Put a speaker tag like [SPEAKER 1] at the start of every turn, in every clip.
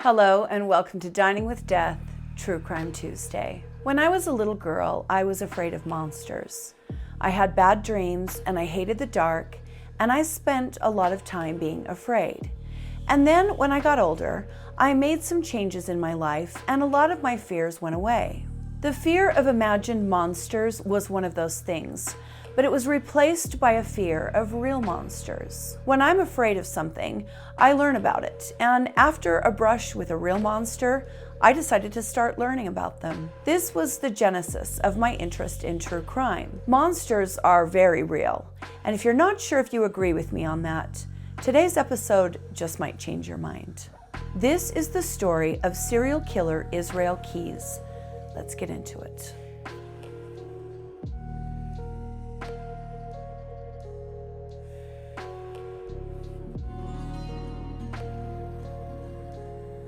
[SPEAKER 1] Hello and welcome to Dining with Death, True Crime Tuesday. When I was a little girl, I was afraid of monsters. I had bad dreams and I hated the dark, and I spent a lot of time being afraid. And then when I got older, I made some changes in my life and a lot of my fears went away. The fear of imagined monsters was one of those things, but it was replaced by a fear of real monsters. When I'm afraid of something, I learn about it, and after a brush with a real monster, I decided to start learning about them. This was the genesis of my interest in true crime. Monsters are very real, and if you're not sure if you agree with me on that, today's episode just might change your mind. This is the story of serial killer Israel Keyes. Let's get into it.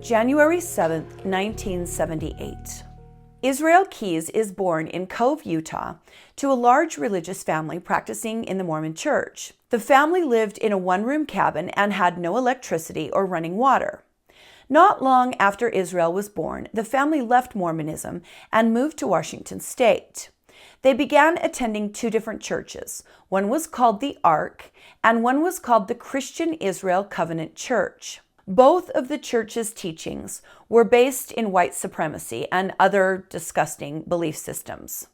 [SPEAKER 1] January 7th, 1978. Israel Keyes is born in Cove, Utah, to a large religious family practicing in the Mormon Church. The family lived in a one-room cabin and had no electricity or running water. Not long after Israel was born, the family left Mormonism and moved to Washington State. They began attending two different churches. One was called the Ark, and one was called the Christian Israel Covenant Church. Both of the church's teachings were based in white supremacy and other disgusting belief systems.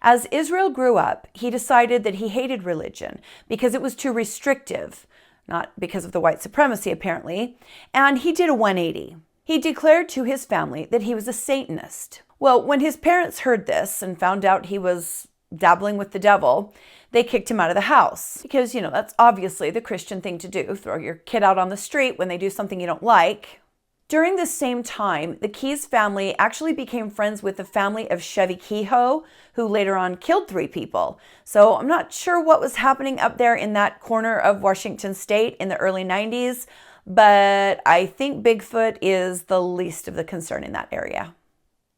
[SPEAKER 1] As Israel grew up, he decided that he hated religion because it was too restrictive, not because of the white supremacy apparently, and he did a 180. He declared to his family that he was a Satanist. Well, when his parents heard this and found out he was dabbling with the devil, they kicked him out of the house because, that's obviously the Christian thing to do. Throw your kid out on the street when they do something you don't like. During the same time, the Keyes family actually became friends with the family of Chevy Kehoe, who later on killed 3 people. So I'm not sure what was happening up there in that corner of Washington State in the early 90s, but I think Bigfoot is the least of the concern in that area.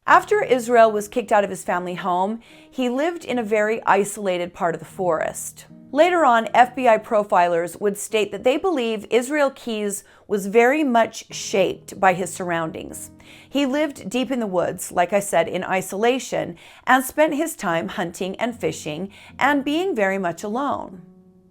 [SPEAKER 1] After Israel was kicked out of his family home, he lived in a very isolated part of the forest. Later on, FBI profilers would state that they believe Israel Keyes was very much shaped by his surroundings. He lived deep in the woods, like I said, in isolation, and spent his time hunting and fishing and being very much alone.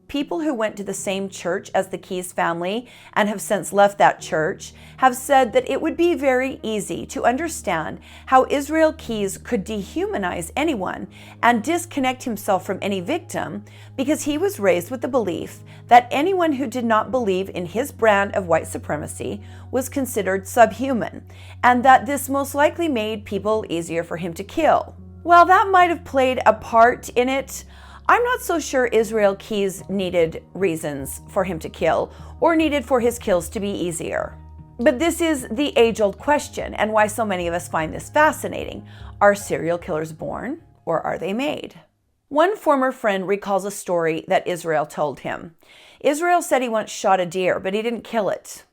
[SPEAKER 1] People who went to the same church as the Keyes family and have since left that church have said that it would be very easy to understand how Israel Keyes could dehumanize anyone and disconnect himself from any victim because he was raised with the belief that anyone who did not believe in his brand of white supremacy was considered subhuman, and that this most likely made people easier for him to kill. While that might have played a part in it, I'm not so sure Israel Keyes needed reasons for him to kill or needed for his kills to be easier. But this is the age-old question and why so many of us find this fascinating. Are serial killers born or are they made? One former friend recalls a story that Israel told him. Israel said he once shot a deer, but he didn't kill it.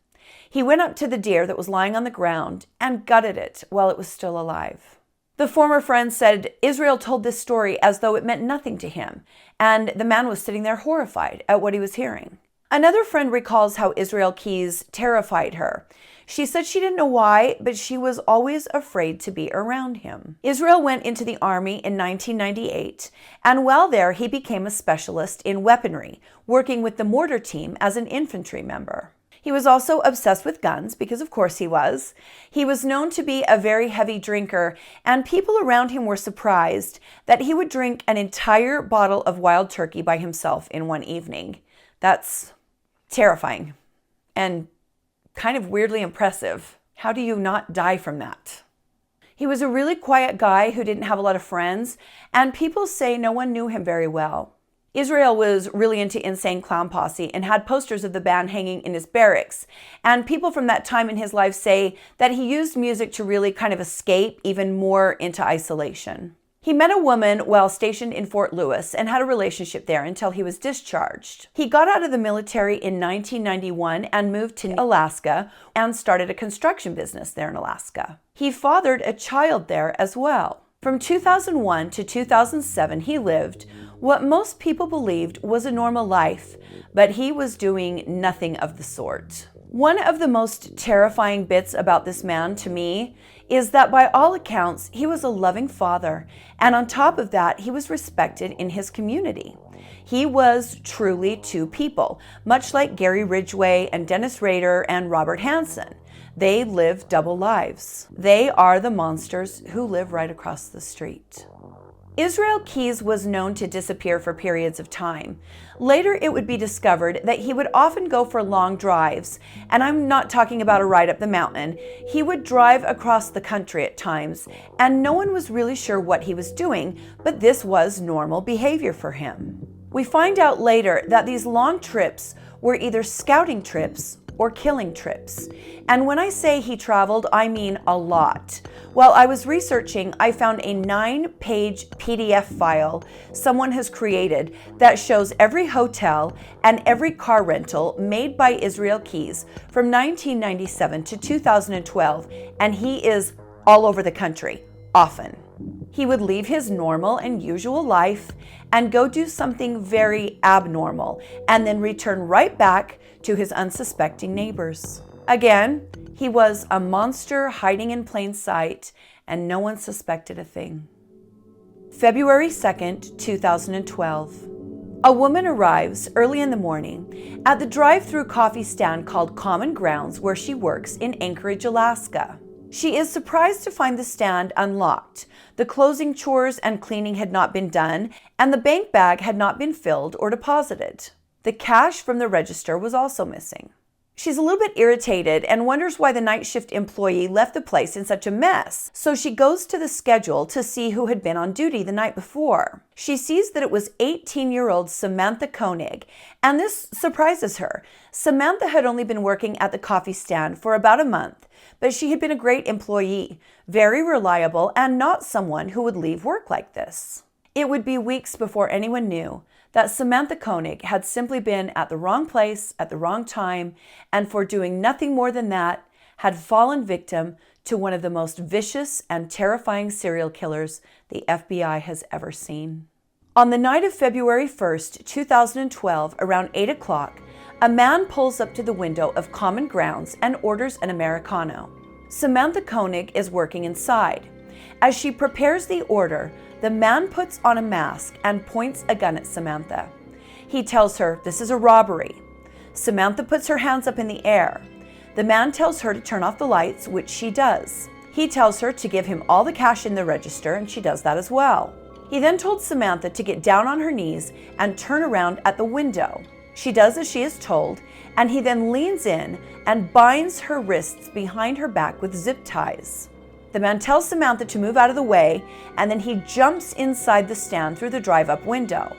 [SPEAKER 1] He went up to the deer that was lying on the ground and gutted it while it was still alive. The former friend said Israel told this story as though it meant nothing to him, and the man was sitting there horrified at what he was hearing. Another friend recalls how Israel Keyes terrified her. She said she didn't know why, but she was always afraid to be around him. Israel went into the Army in 1998, and while there he became a specialist in weaponry, working with the mortar team as an infantry member. He was also obsessed with guns, because of course he was. He was known to be a very heavy drinker, and people around him were surprised that he would drink an entire bottle of wild turkey by himself in one evening. That's terrifying and kind of weirdly impressive. How do you not die from that? He was a really quiet guy who didn't have a lot of friends, and people say no one knew him very well. Israel was really into Insane Clown Posse and had posters of the band hanging in his barracks. And people from that time in his life say that he used music to really kind of escape even more into isolation. He met a woman while stationed in Fort Lewis and had a relationship there until he was discharged. He got out of the military in 1991 and moved to Alaska and started a construction business there in Alaska. He fathered a child there as well. From 2001 to 2007, he lived what most people believed was a normal life, but he was doing nothing of the sort. One of the most terrifying bits about this man to me is that by all accounts, he was a loving father, and on top of that, he was respected in his community. He was truly two people, much like Gary Ridgway and Dennis Rader and Robert Hansen. They live double lives. They are the monsters who live right across the street. Israel Keyes was known to disappear for periods of time. Later, it would be discovered that he would often go for long drives, and I'm not talking about a ride up the mountain. He would drive across the country at times, and no one was really sure what he was doing, but this was normal behavior for him. We find out later that these long trips were either scouting trips or killing trips. And when I say he traveled, I mean a lot. While I was researching, I found a 9-page PDF file someone has created that shows every hotel and every car rental made by Israel Keyes from 1997 to 2012, and he is all over the country, often. He would leave his normal and usual life and go do something very abnormal, and then return right back to his unsuspecting neighbors. Again, he was a monster hiding in plain sight, and no one suspected a thing. February 2nd, 2012. A woman arrives early in the morning at the drive-through coffee stand called Common Grounds where she works in Anchorage, Alaska. She is surprised to find the stand unlocked. The closing chores and cleaning had not been done, and the bank bag had not been filled or deposited. The cash from the register was also missing. She's a little bit irritated and wonders why the night shift employee left the place in such a mess. So she goes to the schedule to see who had been on duty the night before. She sees that it was 18-year-old Samantha Koenig, and this surprises her. Samantha had only been working at the coffee stand for about a month, but she had been a great employee, very reliable, and not someone who would leave work like this. It would be weeks before anyone knew that Samantha Koenig had simply been at the wrong place at the wrong time, and for doing nothing more than that, had fallen victim to one of the most vicious and terrifying serial killers the FBI has ever seen. On the night of February 1st, 2012, around 8 o'clock, a man pulls up to the window of Common Grounds and orders an Americano. Samantha Koenig is working inside. As she prepares the order, the man puts on a mask and points a gun at Samantha. He tells her this is a robbery. Samantha puts her hands up in the air. The man tells her to turn off the lights, which she does. He tells her to give him all the cash in the register, and she does that as well. He then told Samantha to get down on her knees and turn around at the window. She does as she is told, and he then leans in and binds her wrists behind her back with zip ties. The man tells Samantha to move out of the way, and then he jumps inside the stand through the drive-up window.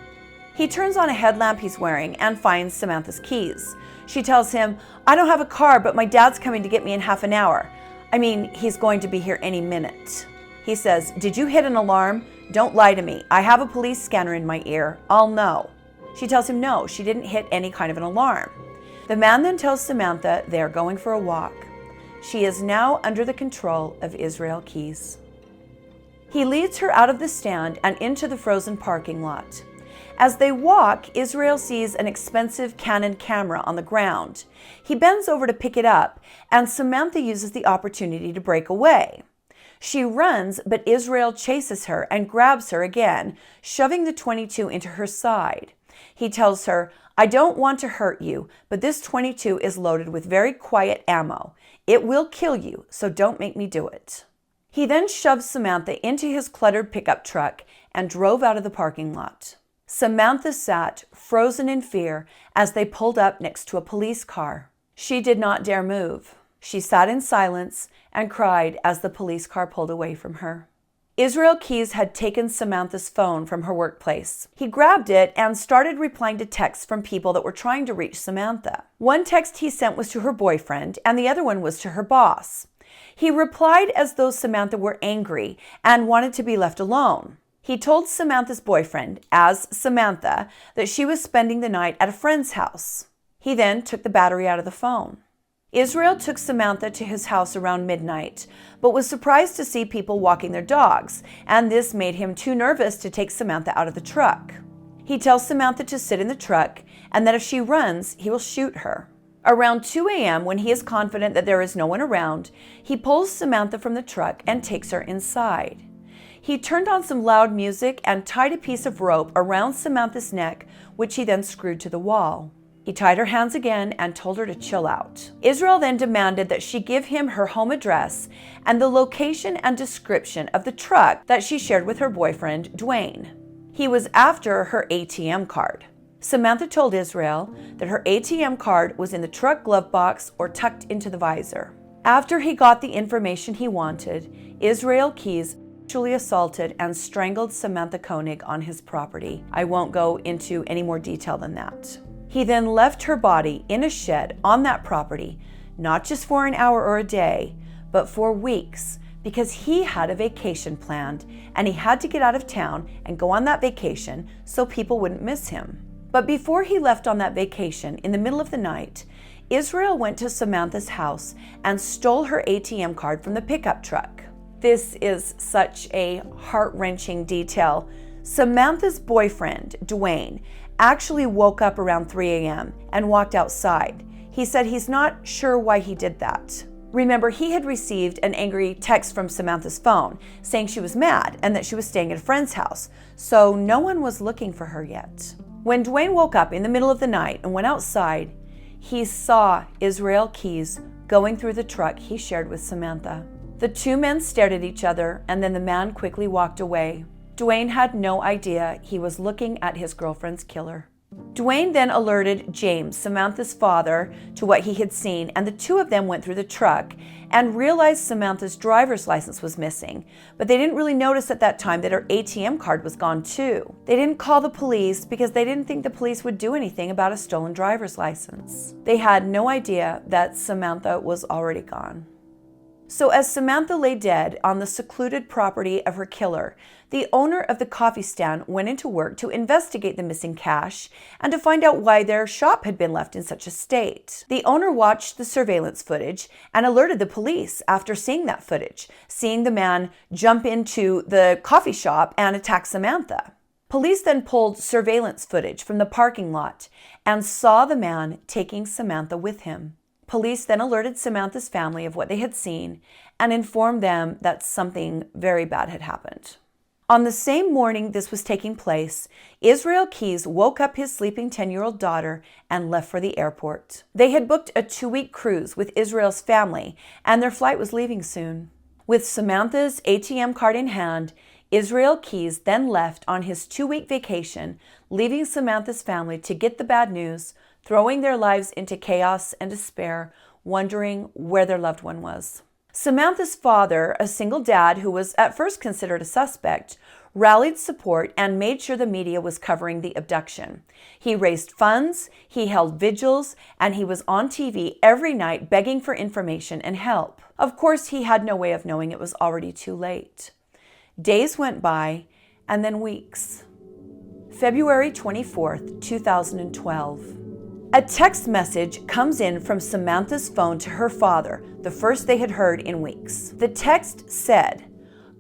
[SPEAKER 1] He turns on a headlamp he's wearing and finds Samantha's keys. She tells him, "I don't have a car, but my dad's coming to get me in half an hour. I mean, he's going to be here any minute." He says, "Did you hit an alarm? Don't lie to me. I have a police scanner in my ear. I'll know." She tells him no, she didn't hit any kind of an alarm. The man then tells Samantha they are going for a walk. She is now under the control of Israel Keyes. He leads her out of the stand and into the frozen parking lot. As they walk, Israel sees an expensive Canon camera on the ground. He bends over to pick it up, and Samantha uses the opportunity to break away. She runs, but Israel chases her and grabs her again, shoving the .22 into her side. He tells her, "I don't want to hurt you, but this .22 is loaded with very quiet ammo. It will kill you, so don't make me do it." He then shoves Samantha into his cluttered pickup truck and drove out of the parking lot. Samantha sat, frozen in fear, as they pulled up next to a police car. She did not dare move. She sat in silence and cried as the police car pulled away from her. Israel Keyes had taken Samantha's phone from her workplace. He grabbed it and started replying to texts from people that were trying to reach Samantha. One text he sent was to her boyfriend, and the other one was to her boss. He replied as though Samantha were angry and wanted to be left alone. He told Samantha's boyfriend, as Samantha, that she was spending the night at a friend's house. He then took the battery out of the phone. Israel took Samantha to his house around midnight, but was surprised to see people walking their dogs, and this made him too nervous to take Samantha out of the truck. He tells Samantha to sit in the truck, and that if she runs, he will shoot her. Around 2 a.m., when he is confident that there is no one around, he pulls Samantha from the truck and takes her inside. He turned on some loud music and tied a piece of rope around Samantha's neck, which he then screwed to the wall. He tied her hands again and told her to chill out. Israel then demanded that she give him her home address and the location and description of the truck that she shared with her boyfriend, Dwayne. He was after her ATM card. Samantha told Israel that her ATM card was in the truck glove box or tucked into the visor. After he got the information he wanted, Israel Keyes sexually assaulted and strangled Samantha Koenig on his property. I won't go into any more detail than that. He then left her body in a shed on that property, not just for an hour or a day, but for weeks, because he had a vacation planned and he had to get out of town and go on that vacation so people wouldn't miss him. But before he left on that vacation, in the middle of the night, Israel went to Samantha's house and stole her ATM card from the pickup truck. This is such a heart-wrenching detail. Samantha's boyfriend, Dwayne, actually woke up around 3 a.m. and walked outside. He said he's not sure why he did that. Remember, he had received an angry text from Samantha's phone saying she was mad and that she was staying at a friend's house, so no one was looking for her yet. When Dwayne woke up in the middle of the night and went outside, he saw Israel Keyes going through the truck he shared with Samantha. The two men stared at each other, and then the man quickly walked away. Dwayne had no idea he was looking at his girlfriend's killer. Dwayne then alerted James, Samantha's father, to what he had seen, and the two of them went through the truck and realized Samantha's driver's license was missing, but they didn't really notice at that time that her ATM card was gone too. They didn't call the police because they didn't think the police would do anything about a stolen driver's license. They had no idea that Samantha was already gone. So as Samantha lay dead on the secluded property of her killer, the owner of the coffee stand went into work to investigate the missing cash and to find out why their shop had been left in such a state. The owner watched the surveillance footage and alerted the police after seeing that footage, seeing the man jump into the coffee shop and attack Samantha. Police then pulled surveillance footage from the parking lot and saw the man taking Samantha with him. Police then alerted Samantha's family of what they had seen and informed them that something very bad had happened. On the same morning this was taking place, Israel Keyes woke up his sleeping 10-year-old daughter and left for the airport. They had booked a 2-week cruise with Israel's family, and their flight was leaving soon. With Samantha's ATM card in hand, Israel Keyes then left on his 2-week vacation, leaving Samantha's family to get the bad news, throwing their lives into chaos and despair, wondering where their loved one was. Samantha's father, a single dad who was at first considered a suspect, rallied support and made sure the media was covering the abduction. He raised funds, he held vigils, and he was on TV every night begging for information and help. Of course, he had no way of knowing it was already too late. Days went by, and then weeks. February 24th, 2012. A text message comes in from Samantha's phone to her father, the first they had heard in weeks. The text said,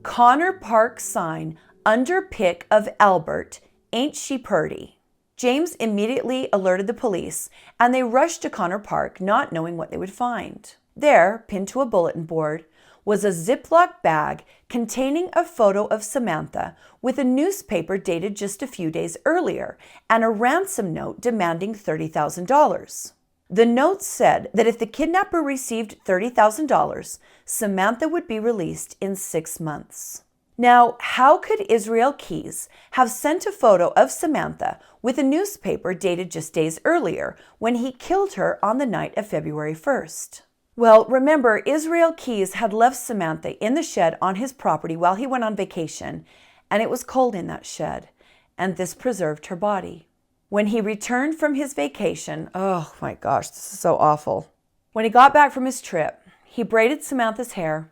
[SPEAKER 1] "Connor Park sign under pic of Albert, ain't she purty?" James immediately alerted the police, and they rushed to Connor Park, not knowing what they would find. There, pinned to a bulletin board, was a Ziploc bag containing a photo of Samantha with a newspaper dated just a few days earlier and a ransom note demanding $30,000. The note said that if the kidnapper received $30,000, Samantha would be released in 6 months. Now, how could Israel Keyes have sent a photo of Samantha with a newspaper dated just days earlier when he killed her on the night of February 1st? Well, remember, Israel Keyes had left Samantha in the shed on his property while he went on vacation, and it was cold in that shed, and this preserved her body. When he returned from his vacation, oh my gosh, this is so awful. When he got back from his trip, he braided Samantha's hair,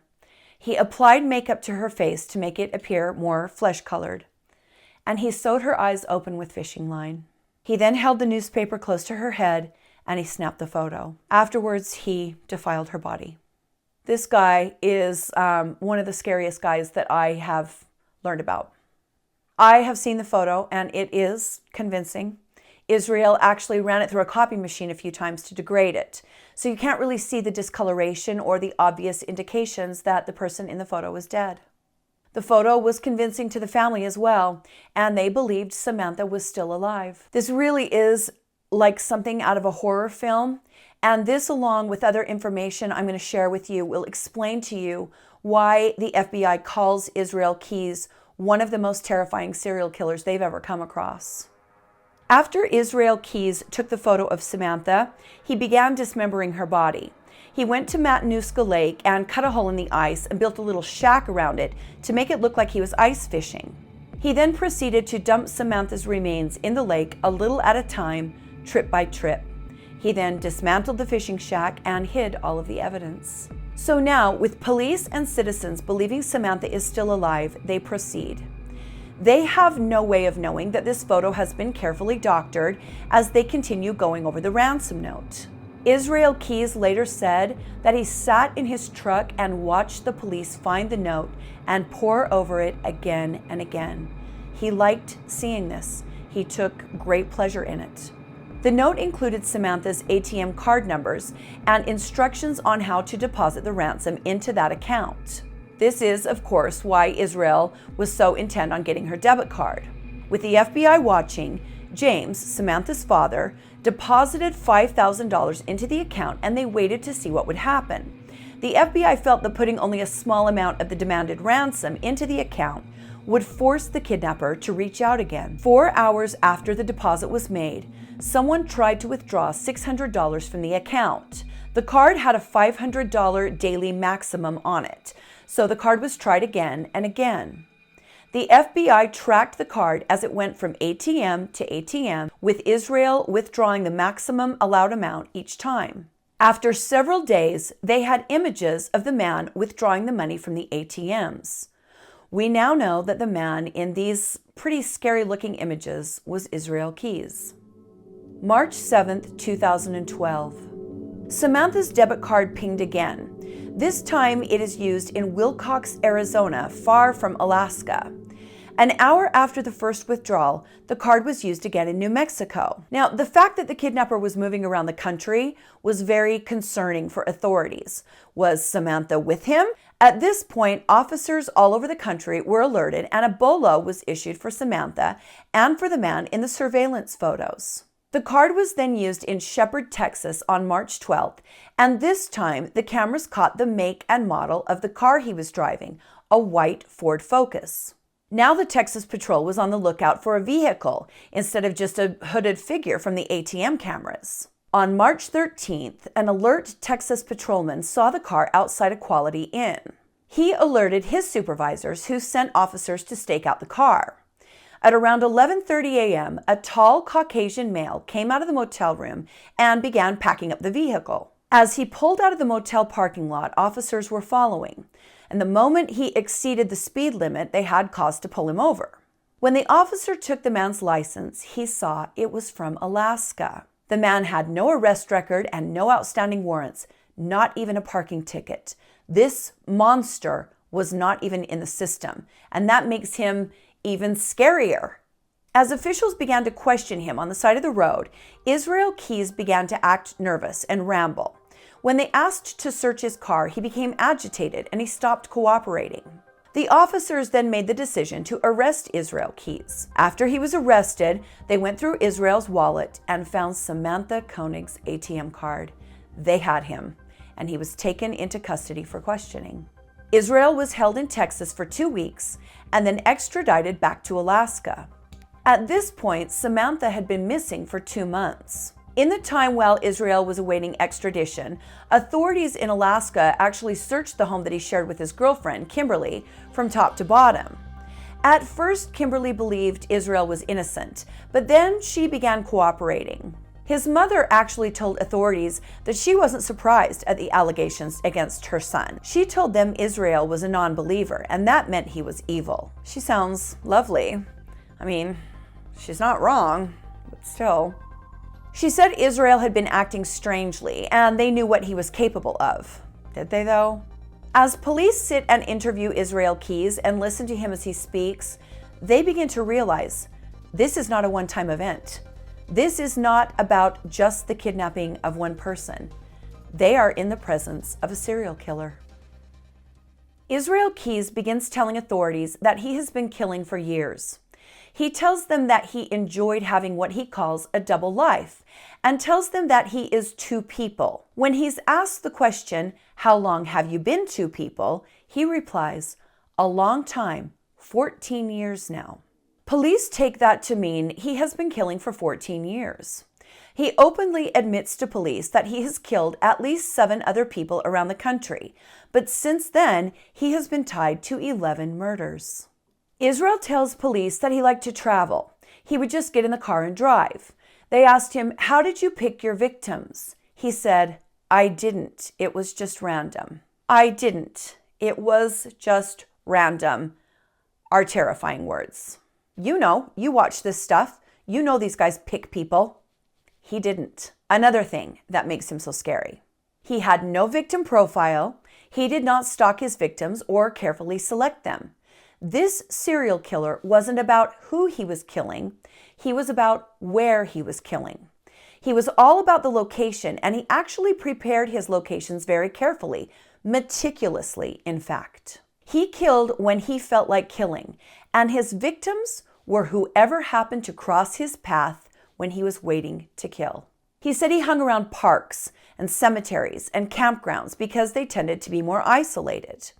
[SPEAKER 1] he applied makeup to her face to make it appear more flesh-colored, and he sewed her eyes open with fishing line. He then held the newspaper close to her head and he snapped the photo. Afterwards, he defiled her body. This guy is one of the scariest guys that I have learned about. I have seen the photo and it is convincing. Israel actually ran it through a copy machine a few times to degrade it. So you can't really see the discoloration or the obvious indications that the person in the photo was dead. The photo was convincing to the family as well, and they believed Samantha was still alive. This really is like something out of a horror film, and this, along with other information I'm going to share with you, will explain to you why the FBI calls Israel Keyes one of the most terrifying serial killers they've ever come across. After Israel Keyes took the photo of Samantha, he began dismembering her body. He went to Matanuska Lake and cut a hole in the ice and built a little shack around it to make it look like he was ice fishing. He then proceeded to dump Samantha's remains in the lake a little at a time, trip by trip. He then dismantled the fishing shack and hid all of the evidence. So now, with police and citizens believing Samantha is still alive, they proceed. They have no way of knowing that this photo has been carefully doctored as they continue going over the ransom note. Israel Keyes later said that he sat in his truck and watched the police find the note and pore over it again and again. He liked seeing this. He took great pleasure in it. The note included Samantha's ATM card numbers and instructions on how to deposit the ransom into that account. This is, of course, why Israel was so intent on getting her debit card. With the FBI watching, James, Samantha's father, deposited $5,000 into the account, and they waited to see what would happen. The FBI felt that putting only a small amount of the demanded ransom into the account would force the kidnapper to reach out again. 4 hours after the deposit was made, someone tried to withdraw $600 from the account. The card had a $500 daily maximum on it, so the card was tried again and again. The FBI tracked the card as it went from ATM to ATM, with Israel withdrawing the maximum allowed amount each time. After several days, they had images of the man withdrawing the money from the ATMs. We now know that the man in these pretty scary-looking images was Israel Keyes. March 7th, 2012. Samantha's debit card pinged again. This time it is used in Wilcox, Arizona, far from Alaska. An hour after the first withdrawal, the card was used again in New Mexico. Now, the fact that the kidnapper was moving around the country was very concerning for authorities. Was Samantha with him? At this point, officers all over the country were alerted, and a BOLO was issued for Samantha and for the man in the surveillance photos. The card was then used in Shepherd, Texas on March 12th, and this time the cameras caught the make and model of the car he was driving, a white Ford Focus. Now the Texas Patrol was on the lookout for a vehicle instead of just a hooded figure from the ATM cameras. On March 13th, an alert Texas patrolman saw the car outside a Quality Inn. He alerted his supervisors, who sent officers to stake out the car. At around 11:30 a.m., a tall Caucasian male came out of the motel room and began packing up the vehicle. As he pulled out of the motel parking lot, officers were following, and the moment he exceeded the speed limit, they had cause to pull him over. When the officer took the man's license, he saw it was from Alaska. The man had no arrest record and no outstanding warrants, not even a parking ticket. This monster was not even in the system, and that makes him even scarier. As officials began to question him on the side of the road, Israel Keyes began to act nervous and ramble. When they asked to search his car, he became agitated and he stopped cooperating. The officers then made the decision to arrest Israel Keyes. After he was arrested, they went through Israel's wallet and found Samantha Koenig's ATM card. They had him, and he was taken into custody for questioning. Israel was held in Texas for 2 weeks and then extradited back to Alaska. At this point, Samantha had been missing for 2 months. In the time while Israel was awaiting extradition, authorities in Alaska actually searched the home that he shared with his girlfriend, Kimberly, from top to bottom. At first, Kimberly believed Israel was innocent, but then she began cooperating. His mother actually told authorities that she wasn't surprised at the allegations against her son. She told them Israel was a non-believer, and that meant he was evil. She sounds lovely. I mean, she's not wrong, but still. She said Israel had been acting strangely, and they knew what he was capable of. Did they, though? As police sit and interview Israel Keyes and listen to him as he speaks, they begin to realize this is not a one-time event. This is not about just the kidnapping of one person. They are in the presence of a serial killer. Israel Keyes begins telling authorities that he has been killing for years. He tells them that he enjoyed having what he calls a double life, and tells them that he is two people. When he's asked the question, "How long have you been two people?" he replies, "A long time, 14 years now." Police take that to mean he has been killing for 14 years. He openly admits to police that he has killed at least 7 other people around the country, but since then, he has been tied to 11 murders. Israel tells police that he liked to travel. He would just get in the car and drive. They asked him, "How did you pick your victims?" He said, "I didn't. It was just random." "I didn't. It was just random" are terrifying words. You know, you watch this stuff. You know these guys pick people. He didn't. Another thing that makes him so scary. He had no victim profile. He did not stalk his victims or carefully select them. This serial killer wasn't about who he was killing. He was about where he was killing. He was all about the location, and he actually prepared his locations very carefully, meticulously, in fact. He killed when he felt like killing, and his victims were whoever happened to cross his path when he was waiting to kill. He said he hung around parks and cemeteries and campgrounds because they tended to be more isolated.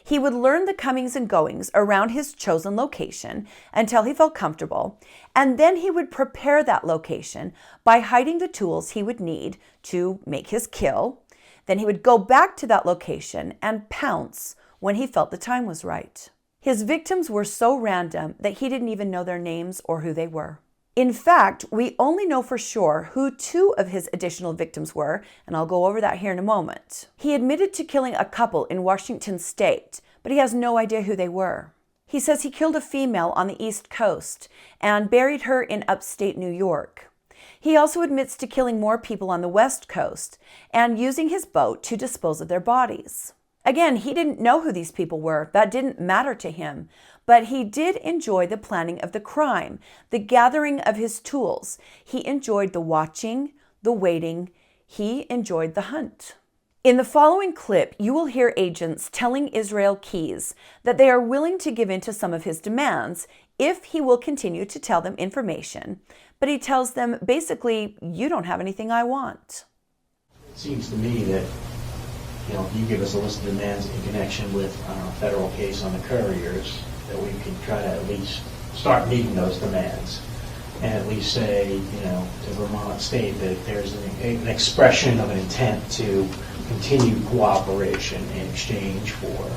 [SPEAKER 1] He would learn the comings and goings around his chosen location until he felt comfortable, and then he would prepare that location by hiding the tools he would need to make his kill. Then he would go back to that location and pounce when he felt the time was right. His victims were so random that he didn't even know their names or who they were. In fact, we only know for sure who 2 of his additional victims were, and I'll go over that here in a moment. He admitted to killing a couple in Washington state, but he has no idea who they were. He says he killed a female on the East Coast and buried her in upstate New York. He also admits to killing more people on the West Coast and using his boat to dispose of their bodies. Again, he didn't know who these people were. That didn't matter to him. But he did enjoy the planning of the crime, the gathering of his tools. He enjoyed the watching, the waiting. He enjoyed the hunt. In the following clip, you will hear agents telling Israel Keyes that they are willing to give in to some of his demands if he will continue to tell them information. But he tells them, basically, you don't have anything I want.
[SPEAKER 2] It seems to me that if you give us a list of demands in connection with a federal case on the couriers, that we can try to at least start meeting those demands, and at least say, to Vermont State that there's an expression of an intent to continue cooperation in exchange for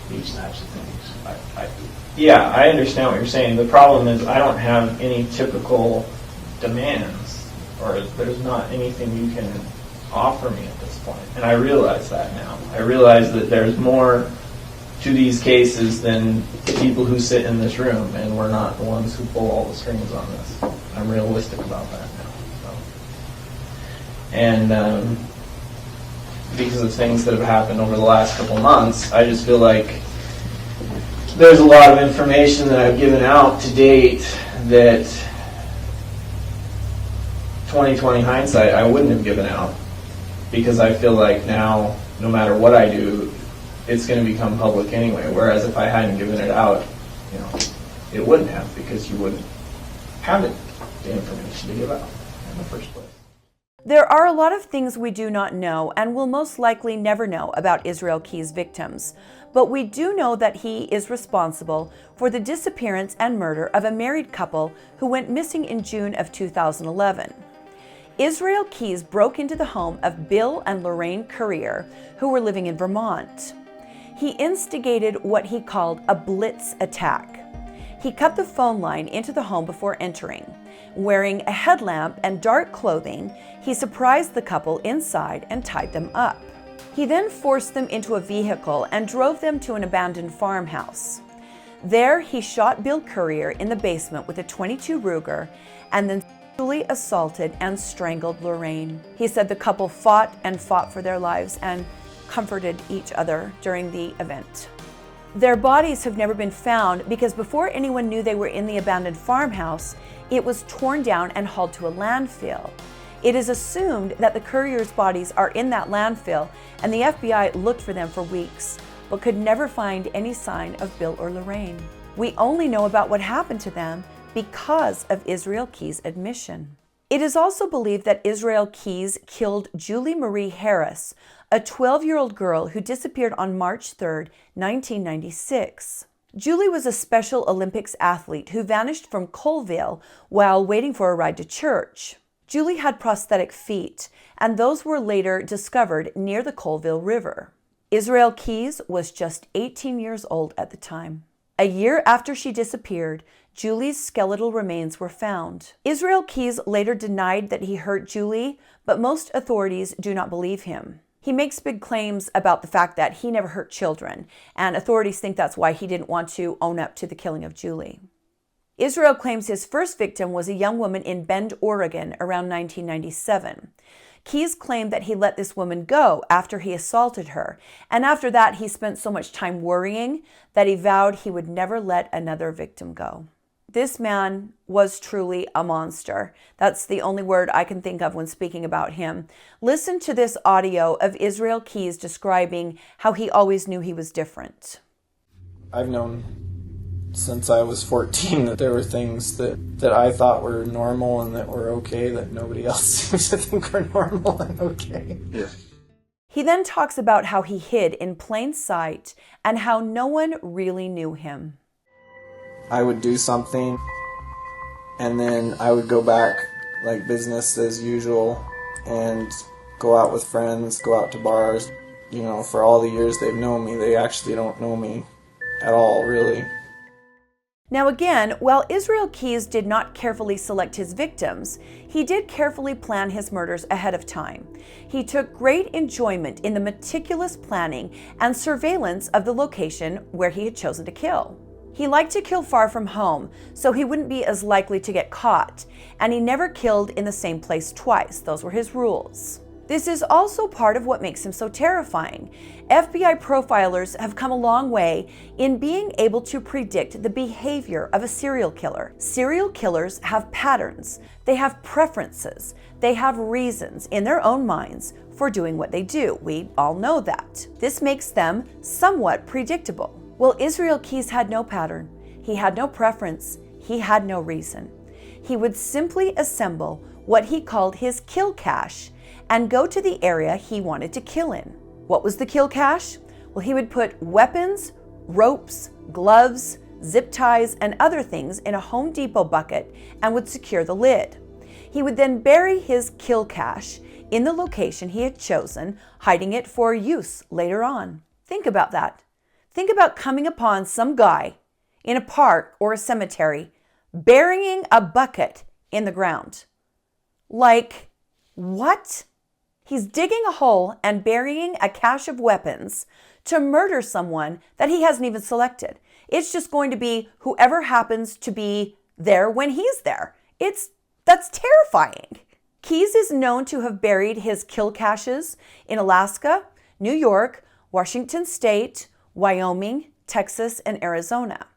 [SPEAKER 2] these types of things.
[SPEAKER 3] Yeah, I understand what you're saying. The problem is I don't have any typical demands, or there's not anything you can offer me at this point. And I realize that now. I realize that there's more to these cases than the people who sit in this room, and we're not the ones who pull all the strings on this. I'm realistic about that now. So. And because of things that have happened over the last couple of months, I just feel like there's a lot of information that I've given out to date that 20/20 hindsight I wouldn't have given out, because I feel like now, no matter what I do, it's going to become public anyway. Whereas if I hadn't given it out, it wouldn't have, because you wouldn't have the information to give out in the first place.
[SPEAKER 1] There are a lot of things we do not know and will most likely never know about Israel Keyes' victims, but we do know that he is responsible for the disappearance and murder of a married couple who went missing in June of 2011. Israel Keyes broke into the home of Bill and Lorraine Currier, who were living in Vermont. He instigated what he called a blitz attack. He cut the phone line into the home before entering. Wearing a headlamp and dark clothing, he surprised the couple inside and tied them up. He then forced them into a vehicle and drove them to an abandoned farmhouse. There, he shot Bill Currier in the basement with a .22 Ruger and then sexually assaulted and strangled Lorraine. He said the couple fought and fought for their lives and comforted each other during the event. Their bodies have never been found because before anyone knew they were in the abandoned farmhouse, it was torn down and hauled to a landfill. It is assumed that the couriers' bodies are in that landfill, and the FBI looked for them for weeks, but could never find any sign of Bill or Lorraine. We only know about what happened to them because of Israel Keyes' admission. It is also believed that Israel Keyes killed Julie Marie Harris, a 12-year-old girl who disappeared on March 3, 1996. Julie was a Special Olympics athlete who vanished from Colville while waiting for a ride to church. Julie had prosthetic feet, and those were later discovered near the Colville River. Israel Keyes was just 18 years old at the time. A year after she disappeared, Julie's skeletal remains were found. Israel Keyes later denied that he hurt Julie, but most authorities do not believe him. He makes big claims about the fact that he never hurt children, and authorities think that's why he didn't want to own up to the killing of Julie. Israel claims his first victim was a young woman in Bend, Oregon, around 1997. Keyes claimed that he let this woman go after he assaulted her, and after that he spent so much time worrying that he vowed he would never let another victim go. This man was truly a monster. That's the only word I can think of when speaking about him. Listen to this audio of Israel Keyes describing how he always knew he was different.
[SPEAKER 4] I've known since I was 14 that there were things that I thought were normal and that were okay that nobody else seems to think are normal and okay.
[SPEAKER 2] Yeah.
[SPEAKER 1] He then talks about how he hid in plain sight and how no one really knew him.
[SPEAKER 4] I would do something and then I would go back like business as usual and go out with friends, go out to bars. You know, for all the years they've known me, they actually don't know me at all, really.
[SPEAKER 1] Now again, while Israel Keyes did not carefully select his victims, he did carefully plan his murders ahead of time. He took great enjoyment in the meticulous planning and surveillance of the location where he had chosen to kill. He liked to kill far from home, so he wouldn't be as likely to get caught, and he never killed in the same place twice. Those were his rules. This is also part of what makes him so terrifying. FBI profilers have come a long way in being able to predict the behavior of a serial killer. Serial killers have patterns, they have preferences, they have reasons in their own minds for doing what they do. We all know that. This makes them somewhat predictable. Well, Israel Keyes had no pattern, he had no preference, he had no reason. He would simply assemble what he called his kill cache and go to the area he wanted to kill in. What was the kill cache? Well, he would put weapons, ropes, gloves, zip ties, and other things in a Home Depot bucket and would secure the lid. He would then bury his kill cache in the location he had chosen, hiding it for use later on. Think about that. Think about coming upon some guy in a park or a cemetery burying a bucket in the ground. Like, what? He's digging a hole and burying a cache of weapons to murder someone that he hasn't even selected. It's just going to be whoever happens to be there when he's there. That's terrifying. Keyes is known to have buried his kill caches in Alaska, New York, Washington State, Wyoming, Texas, and Arizona.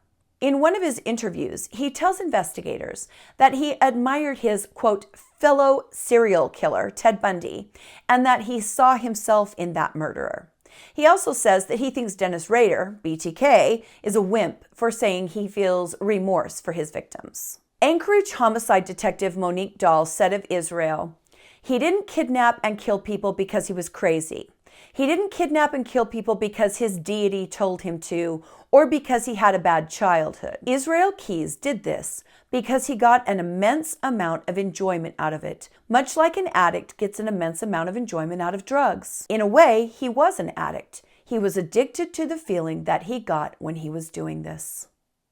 [SPEAKER 1] In one of his interviews, he tells investigators that he admired his, quote, fellow serial killer, Ted Bundy, and that he saw himself in that murderer. He also says that he thinks Dennis Rader, BTK, is a wimp for saying he feels remorse for his victims. Anchorage homicide detective Monique Dahl said of Israel, "He didn't kidnap and kill people because he was crazy. He didn't kidnap and kill people because his deity told him to, or because he had a bad childhood. Israel Keyes did this because he got an immense amount of enjoyment out of it, much like an addict gets an immense amount of enjoyment out of drugs. In a way, he was an addict. He was addicted to the feeling that he got when he was doing this."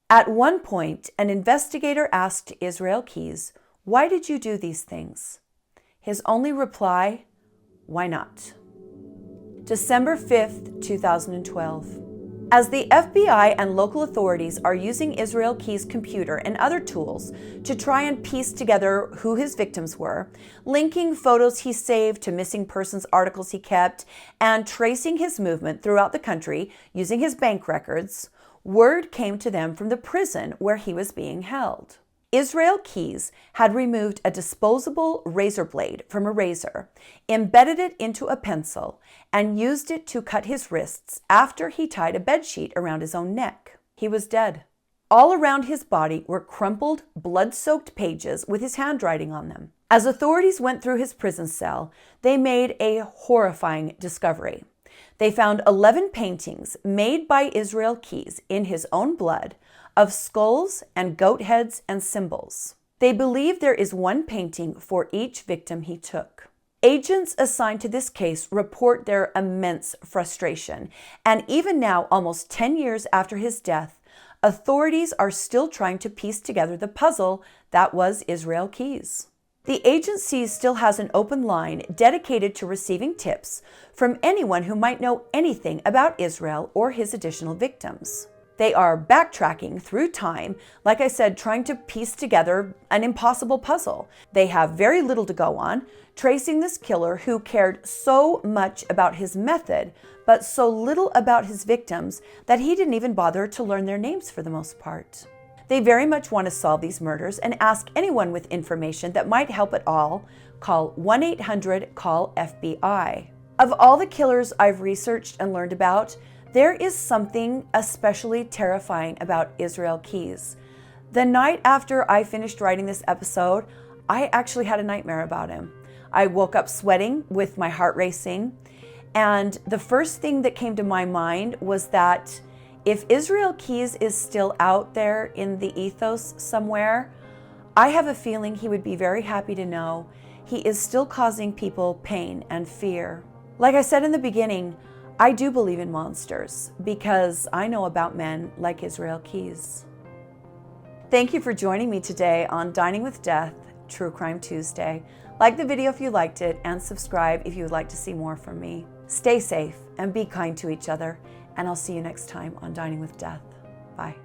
[SPEAKER 1] At one point, an investigator asked Israel Keyes, "Why did you do these things?" His only reply, "Why not?" December 5th, 2012. As the FBI and local authorities are using Israel Keyes' computer and other tools to try and piece together who his victims were, linking photos he saved to missing persons articles he kept, and tracing his movement throughout the country using his bank records, word came to them from the prison where he was being held. Israel Keyes had removed a disposable razor blade from a razor, embedded it into a pencil, and used it to cut his wrists after he tied a bedsheet around his own neck. He was dead. All around his body were crumpled, blood-soaked pages with his handwriting on them. As authorities went through his prison cell, they made a horrifying discovery. They found 11 paintings made by Israel Keyes in his own blood of skulls and goat heads and symbols. They believe there is one painting for each victim he took. Agents assigned to this case report their immense frustration, and even now, almost 10 years after his death, authorities are still trying to piece together the puzzle that was Israel Keyes. The agency still has an open line dedicated to receiving tips from anyone who might know anything about Israel or his additional victims. They are backtracking through time, like I said, trying to piece together an impossible puzzle. They have very little to go on, tracing this killer who cared so much about his method, but so little about his victims that he didn't even bother to learn their names for the most part. They very much want to solve these murders and ask anyone with information that might help at all. Call 1-800-CALL-FBI. Of all the killers I've researched and learned about, there is something especially terrifying about Israel Keyes. The night after I finished writing this episode, I actually had a nightmare about him. I woke up sweating with my heart racing, and the first thing that came to my mind was that if Israel Keyes is still out there in the ethos somewhere, I have a feeling he would be very happy to know he is still causing people pain and fear. Like I said in the beginning, I do believe in monsters because I know about men like Israel Keyes. Thank you for joining me today on Dining with Death, True Crime Tuesday. Like the video if you liked it, and subscribe if you would like to see more from me. Stay safe and be kind to each other, and I'll see you next time on Dining with Death. Bye.